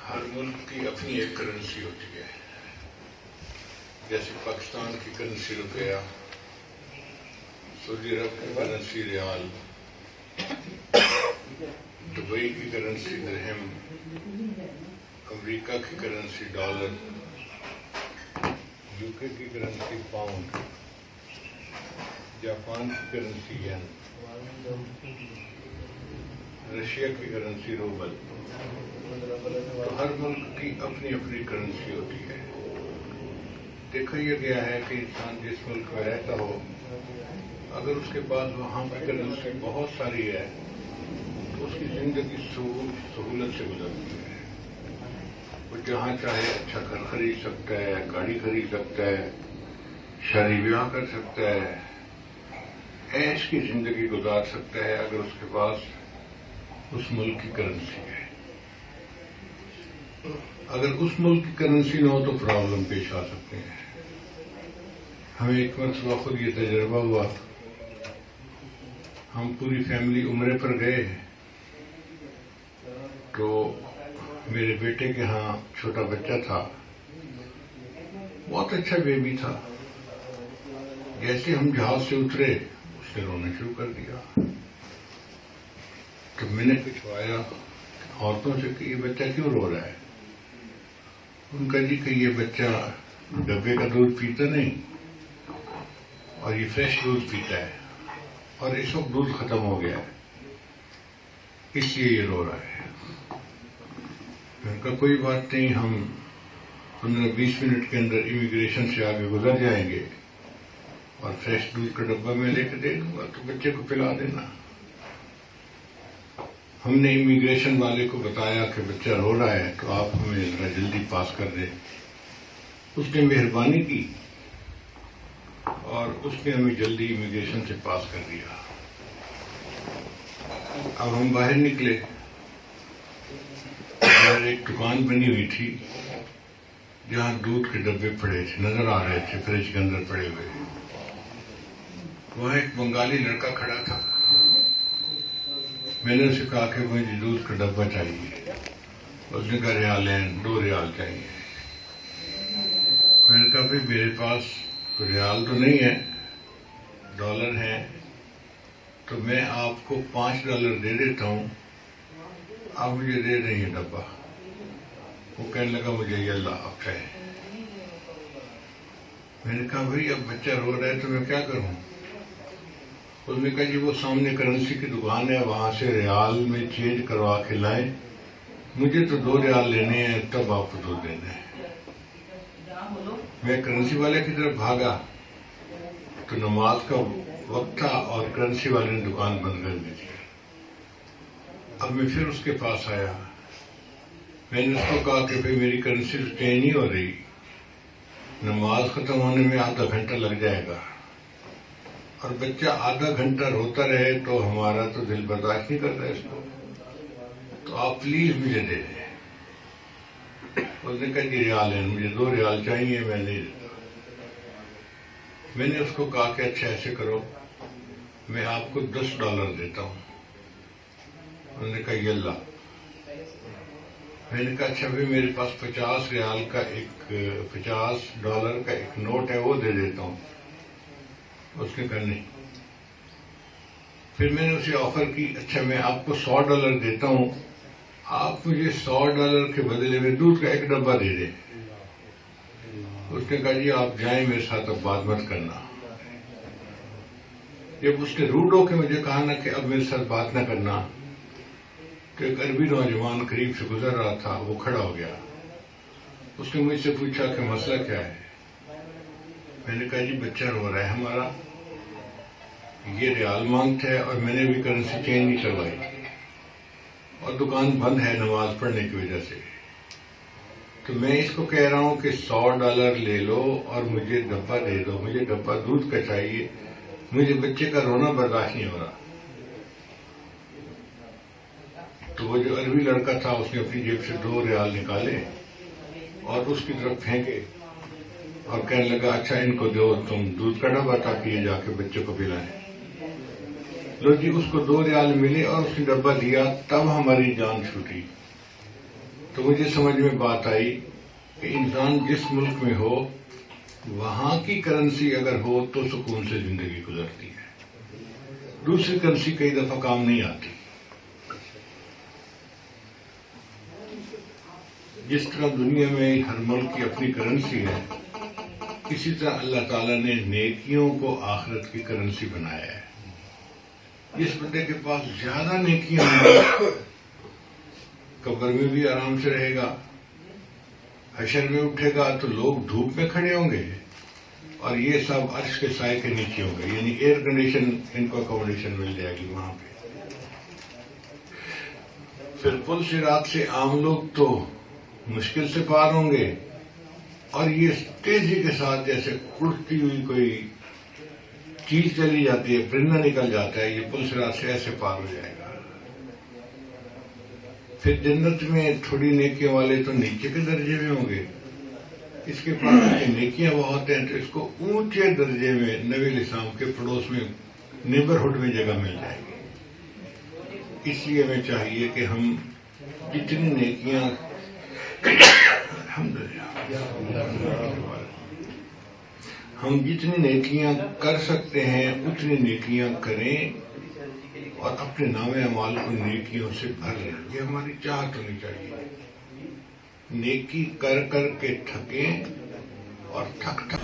ہر ملک کی اپنی ایک کرنسی ہوتی ہے. جیسے پاکستان کی کرنسی روپیہ، سعودی عرب کی کرنسی ریال، دبئی کی کرنسی درہم، امریکہ کی کرنسی ڈالر، یو کے کی کرنسی پاؤنڈ، جاپان کی کرنسی ین، رشیا کی کرنسی روبل. تو ہر ملک کی اپنی اپنی کرنسی ہوتی ہے. دیکھا یہ گیا ہے کہ انسان جس ملک میں رہتا ہو، اگر اس کے پاس وہاں کی کرنسی بہت ساری ہے تو اس کی زندگی سہولت سے گزرتی ہے. وہ جہاں چاہے اچھا گھر خرید سکتا ہے، گاڑی خرید سکتا ہے، شادی بیاہ کر سکتا ہے، عیش کی زندگی گزار سکتا ہے اگر اس کے پاس اس ملک کی کرنسی ہے. اگر اس ملک کی کرنسی نہ ہو تو پرابلم پیش آ سکتے ہیں. ہمیں ایک مرتبہ خود یہ تجربہ ہوا. ہم پوری فیملی عمرے پر گئے تو میرے بیٹے کے ہاں چھوٹا بچہ تھا، بہت اچھا بیبی تھا. جیسے ہم جہاز سے اترے اس نے رونا شروع کر دیا. تو میں نے پوچھوایا عورتوں سے کہ یہ بچہ کیوں رو رہا ہے. ان کا جی کہ یہ بچہ ڈبے کا دودھ پیتا نہیں اور یہ فریش دودھ پیتا ہے اور اس وقت دودھ ختم ہو گیا ہے، اس لیے یہ رو رہا ہے. ان کا کوئی بات نہیں، ہم 15-20 منٹ کے اندر امیگریشن سے آگے گزر جائیں گے اور فریش دودھ کا ڈبہ میں لے کے دے دوں گا تو بچے کو پلا دینا. ہم نے امیگریشن والے کو بتایا کہ بچہ رو رہا ہے تو آپ ہمیں ذرا جلدی پاس کر دیں. اس نے مہربانی کی اور اس نے ہمیں جلدی امیگریشن سے پاس کر دیا. اب ہم باہر نکلے. باہر ایک دکان بنی ہوئی تھی جہاں دودھ کے ڈبے پڑے تھے، نظر آ رہے تھے فریج کے اندر پڑے ہوئے. وہاں ایک بنگالی لڑکا کھڑا تھا. میں نے اسے کہا کہ مجھے دودھ کا ڈبہ چاہیے. اس نے کہا ریال ہیں، 2 ریال چاہیے. میں نے کہا بھائی میرے پاس ریال تو نہیں ہے، ڈالر ہیں، تو میں آپ کو $5 دے دیتا ہوں، آپ مجھے دے دیں یہ ڈبہ. وہ کہنے لگا مجھے یہ اللہ آپ ہے. میں نے کہا بھائی اب بچہ رو رہا ہے تو میں کیا کروں. اس نے کہا جی وہ سامنے کرنسی کی دکان ہے، وہاں سے ریال میں چینج کروا کے لائیں، مجھے تو 2 ریال لینے ہیں تب آپ کو 2 دینے ہیں. میں کرنسی والے کی طرف بھاگا تو نماز کا وقت تھا اور کرنسی والے نے دکان بند کر دی تھی. اب میں پھر اس کے پاس آیا. میں نے اس کو کہا کہ بھائی میری کرنسی چینج نہیں ہو رہی، نماز ختم ہونے میں آدھا گھنٹہ لگ جائے گا اور بچہ آدھا گھنٹہ روتا رہے تو ہمارا تو دل برداشت نہیں کرتا اس کو، تو آپ پلیز مجھے دے دیں. اس نے کہا جی ریال ہیں، مجھے 2 ریال چاہیے، میں نہیں دیتا. میں نے اس کو کہا کہ اچھا ایسے کرو، میں آپ کو $10 دیتا ہوں. انہوں نے کہا یہ اللہ. میں نے کہا اچھا بھائی میرے پاس $50 کا ایک نوٹ ہے، وہ دے دیتا ہوں. اس نے کہا نہیں. پھر میں نے اسے آفر کی اچھا میں آپ کو $100 دیتا ہوں، آپ مجھے $100 کے بدلے میں دودھ کا 1 ڈبہ دے دیں. اس نے کہا جی آپ جائیں، میرے ساتھ اب بات مت کرنا. جب اس نے روڈ ہو کے مجھے کہا نا کہ اب میرے ساتھ بات نہ کرنا، تو ایک عربی نوجوان قریب سے گزر رہا تھا، وہ کھڑا ہو گیا. اس نے مجھ سے پوچھا کہ مسئلہ کیا ہے. میں نے کہا جی بچہ رو رہا ہے ہمارا، یہ ریال مانگتا ہے اور میں نے بھی کرنسی چینج نہیں کروائی اور دکان بند ہے نماز پڑھنے کی وجہ سے. تو میں اس کو کہہ رہا ہوں کہ $100 لے لو اور مجھے ڈبہ دے دو، مجھے ڈبہ دودھ کا چاہیے، مجھے بچے کا رونا برداشت نہیں ہو رہا. تو وہ جو عربی لڑکا تھا اس نے اپنی جیب سے 2 ریال نکالے اور اس کی طرف پھینکے اور کہنے لگا اچھا ان کو دو تم دودھ کا ڈبہ تاکہ یہ جا کے بچے کو پلائیں. لو جی اس کو 2 ریال ملے اور اس نے ڈبہ دیا، تب ہماری جان چھوٹی. تو مجھے سمجھ میں بات آئی کہ انسان جس ملک میں ہو وہاں کی کرنسی اگر ہو تو سکون سے زندگی گزرتی ہے، دوسری کرنسی کئی دفعہ کام نہیں آتی۔ جس طرح دنیا میں ہر ملک کی اپنی کرنسی ہے، اسی طرح اللہ تعالیٰ نے نیکیوں کو آخرت کی کرنسی بنایا ہے۔ جس بندے کے پاس زیادہ نیکیاں ہوں قبر میں بھی آرام سے رہے گا، حشر میں اٹھے گا تو لوگ دھوپ میں کھڑے ہوں گے اور یہ سب عرش کے سائے کے نیچے ہوں گے، یعنی ایئر کنڈیشن ان کو اکوموڈیشن مل جائے گی وہاں پہ۔ پھر پل صراط سے عام لوگ تو مشکل سے پار ہوں گے، اور یہ تیزی کے ساتھ جیسے اڑتی ہوئی کوئی چیز چلی جاتی ہے، پرندہ نکل جاتا ہے، یہ پل صراط سے ایسے پار ہو جائے گا۔ پھر جنت میں تھوڑی نیکیاں والے تو نیچے کے درجے میں ہوں گے، اس کے پاس نیکیاں بہت ہیں تو اس کو اونچے درجے میں نبی علیہ السلام کے پڑوس میں نیبرہڈ میں جگہ مل جائے گی۔ اس لیے ہمیں چاہیے کہ ہم جتنی نیکیاں ہم جتنی نیکیاں کر سکتے ہیں اتنی نیکیاں کریں اور اپنے نامے اعمال کو نیکیوں سے بھر لیں، یہ ہماری چاہت ہونی چاہیے۔ نیکی کر کر کے تھکیں اور تھک